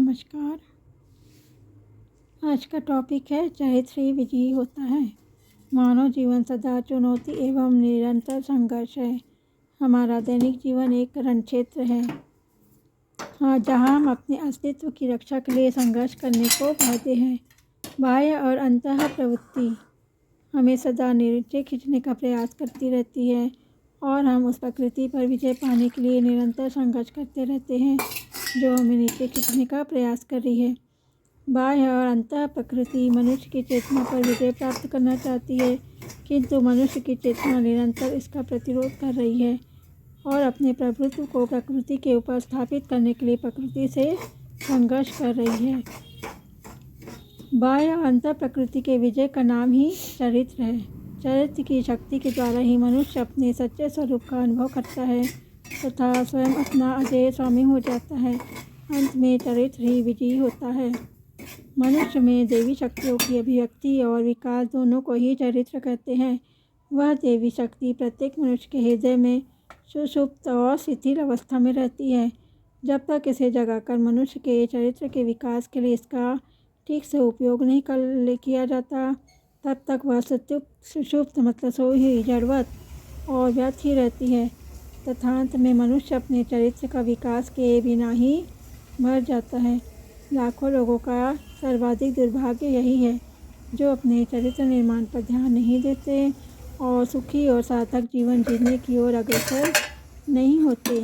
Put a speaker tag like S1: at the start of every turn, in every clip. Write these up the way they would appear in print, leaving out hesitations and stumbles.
S1: नमस्कार। आज का टॉपिक है चरित्र ही विजयी होता है। मानव जीवन सदा चुनौती एवं निरंतर संघर्ष है। हमारा दैनिक जीवन एक रणक्षेत्र है, जहाँ हम अपने अस्तित्व की रक्षा के लिए संघर्ष करने को कहते हैं। बाह्य और अंतः प्रवृत्ति हमें सदा नीचे खींचने का प्रयास करती रहती है और हम उस प्रकृति पर विजय पाने के लिए निरंतर संघर्ष करते रहते हैं जो हमें नीचे खींचने का प्रयास कर रही है। बाह्य और अंतः प्रकृति मनुष्य की चेतना पर विजय प्राप्त करना चाहती है, किंतु मनुष्य की चेतना निरंतर इसका प्रतिरोध कर रही है और अपने प्रभुत्व को प्रकृति के ऊपर स्थापित करने के लिए प्रकृति से संघर्ष कर रही है। बाह्य और अंतः प्रकृति के विजय का नाम ही चरित्र है। चरित्र की शक्ति के द्वारा ही मनुष्य अपने सच्चे स्वरूप का अनुभव करता है तथा स्वयं अपना अजेय स्वामी हो जाता है। अंत में चरित्र ही विजयी होता है। मनुष्य में देवी शक्तियों की अभिव्यक्ति और विकास दोनों को ही चरित्र कहते हैं। वह देवी शक्ति प्रत्येक मनुष्य के हृदय में सुषुप्त और शिथिल अवस्था में रहती है। जब तक इसे जगाकर मनुष्य के चरित्र के विकास के लिए इसका ठीक से उपयोग नहीं किया जाता, तब तक वह सुषुप्त मतलब सोई हुई जड़वत और व्यर्थ ही रहती है तथा अंत में मनुष्य अपने चरित्र का विकास किए बिना ही मर जाता है। लाखों लोगों का सर्वाधिक दुर्भाग्य यही है जो अपने चरित्र निर्माण पर ध्यान नहीं देते और सुखी और सार्थक जीवन जीने की ओर अग्रसर नहीं होते।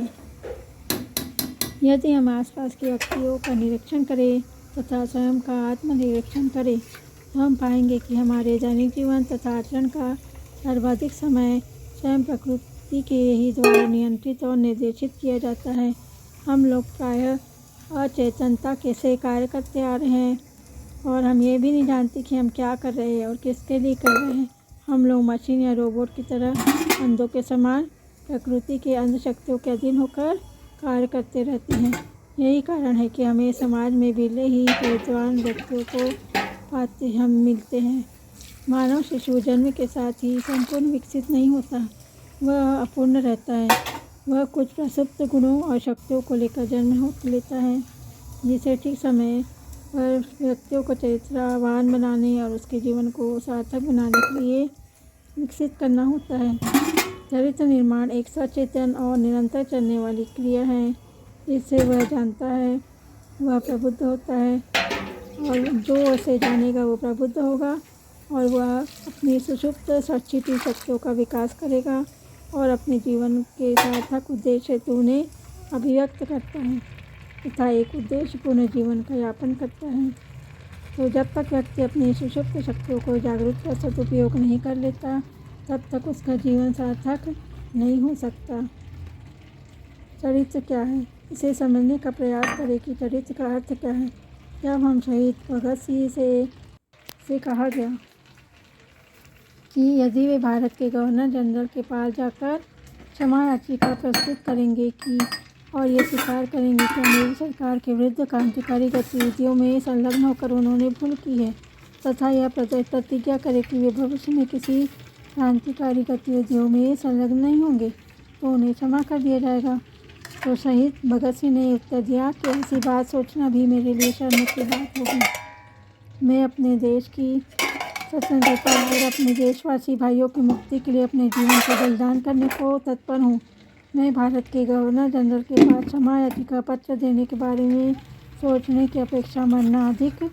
S1: यदि हम आसपास की व्यक्तियों का निरीक्षण करें तथा स्वयं का आत्मनिरीक्षण करें तो हम पाएंगे कि हमारे दैनिक जीवन तथा आचरण का सर्वाधिक समय स्वयं प्रकृति के ही द्वारा नियंत्रित और निर्देशित किया जाता है। हम लोग प्रायः अचेतनता से कार्य करते आ रहे हैं और हम ये भी नहीं जानते कि हम क्या कर रहे हैं और किसके लिए कर रहे हैं। हम लोग मशीन या रोबोट की तरह अंधों के समान प्रकृति के अंधशक्तियों के अधीन होकर कार्य करते रहते हैं। यही कारण है कि हमें समाज में बिरले ही चरित्रवान व्यक्तियों को पाते हम मिलते हैं। मानव शिशु जन्म के साथ ही संपूर्ण विकसित नहीं होता, वह अपूर्ण रहता है। वह कुछ प्रसुप्त गुणों और शक्तियों को लेकर जन्म लेता है, जिसे ठीक समय पर व्यक्तियों को चरित्रवान बनाने और उसके जीवन को सार्थक बनाने के लिए विकसित करना होता है। चरित्र निर्माण एक सचेतन और निरंतर चलने वाली क्रिया है, जिससे वह जानता है वह प्रबुद्ध होता है और जो उसे जानेगा वो प्रबुद्ध होगा और वह अपनी सुषुप्त सच्चिटी शक्तियों का विकास करेगा और अपने जीवन के सार्थक उद्देश्य हेतु उन्हें अभिव्यक्त करता है तथा एक उद्देश्यपूर्ण जीवन का यापन करता है। तो जब तक व्यक्ति अपनी सुषुप्त शक्तियों को जागरूक व सदुपयोग नहीं कर लेता, तब तक उसका जीवन सार्थक नहीं हो सकता। चरित्र क्या है, इसे समझने का प्रयास करें कि चरित्र का अर्थ क्या है। जब हम शहीद भगत सिंह से कहा गया कि यदि वे भारत के गवर्नर जनरल के पास जाकर क्षमा याचिका प्रस्तुत करेंगे कि और ये स्वीकार करेंगे कि अंग्रेजी सरकार के विरुद्ध क्रांतिकारी गतिविधियों में संलग्न होकर उन्होंने भूल की है तथा यह प्रतिज्ञा करें कि वे भविष्य में किसी क्रांतिकारी गतिविधियों में संलग्न नहीं होंगे, तो उन्हें क्षमा कर दिया जाएगा। तो शहीद भगत सिंह ने उत्तर दिया कि ऐसी बात सोचना भी मेरे लिए शर्म की बात होगी। मैं अपने देश की स्वतंत्रता और अपने देशवासी भाइयों की मुक्ति के लिए अपने जीवन को बलिदान करने को तत्पर हूँ। मैं भारत के गवर्नर जनरल के पास क्षमा याचिका पत्र देने के बारे में सोचने की अपेक्षा मरना अधिक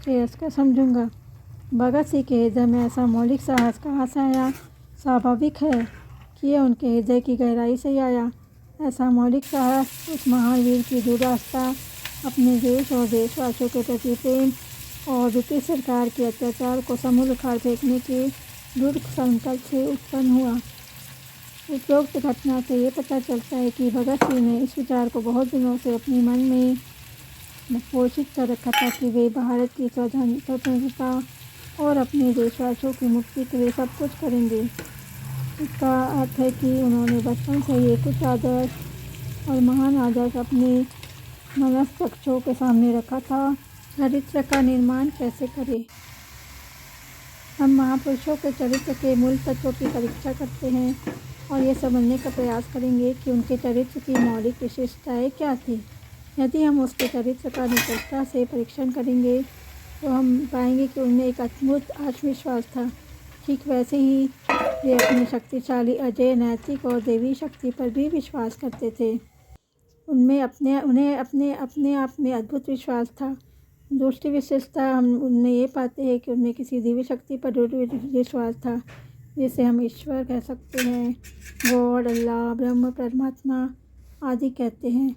S1: श्रेयस्कर समझूंगा। भगत सिंह के हृदय में ऐसा मौलिक साहस कहाँ से आया? स्वाभाविक है कि यह उनके हृदय की गहराई से ही आया। ऐसा मौलिक साहस उस महान वीर की दृढ़ आस्था, अपने देश और देशवासियों के प्रति प्रेम और ब्रिटिश सरकार के अत्याचार को समूल उखाड़ फेंकने के दृढ़ संकल्प से उत्पन्न हुआ। उपरोक्त घटना से ये पता चलता है कि भगत सिंह ने इस विचार को बहुत दिनों से अपने मन में पोषित कर रखा था कि वे भारत की स्वतंत्रता और अपने देशवासियों की मुक्ति के लिए सब कुछ करेंगे। इसका अर्थ है कि उन्होंने बचपन से ही कुछ आदर्श और महान आदर्श अपने मनस्पक्षों के सामने रखा था। चरित्र का निर्माण कैसे करें? हम महापुरुषों के चरित्र के मूल तत्वों की परीक्षा करते हैं और ये समझने का प्रयास करेंगे कि उनके चरित्र की मौलिक विशेषताएं क्या थी। यदि हम उसके चरित्र का निकटता से परीक्षण करेंगे तो हम पाएंगे कि उनमें एक अद्भुत आत्मविश्वास था। ठीक वैसे ही वे अपनी शक्तिशाली, अजय, नैतिक और दैवी शक्ति पर भी विश्वास करते थे। उन्हें अपने आप में अद्भुत विश्वास था। दूसरी विशेषता हम उनमें ये पाते हैं कि उनमें किसी दिव्य शक्ति पर दृढ़ विश्वास था, जिसे हम ईश्वर कह सकते हैं, गॉड, अल्लाह, ब्रह्म, परमात्मा आदि कहते हैं।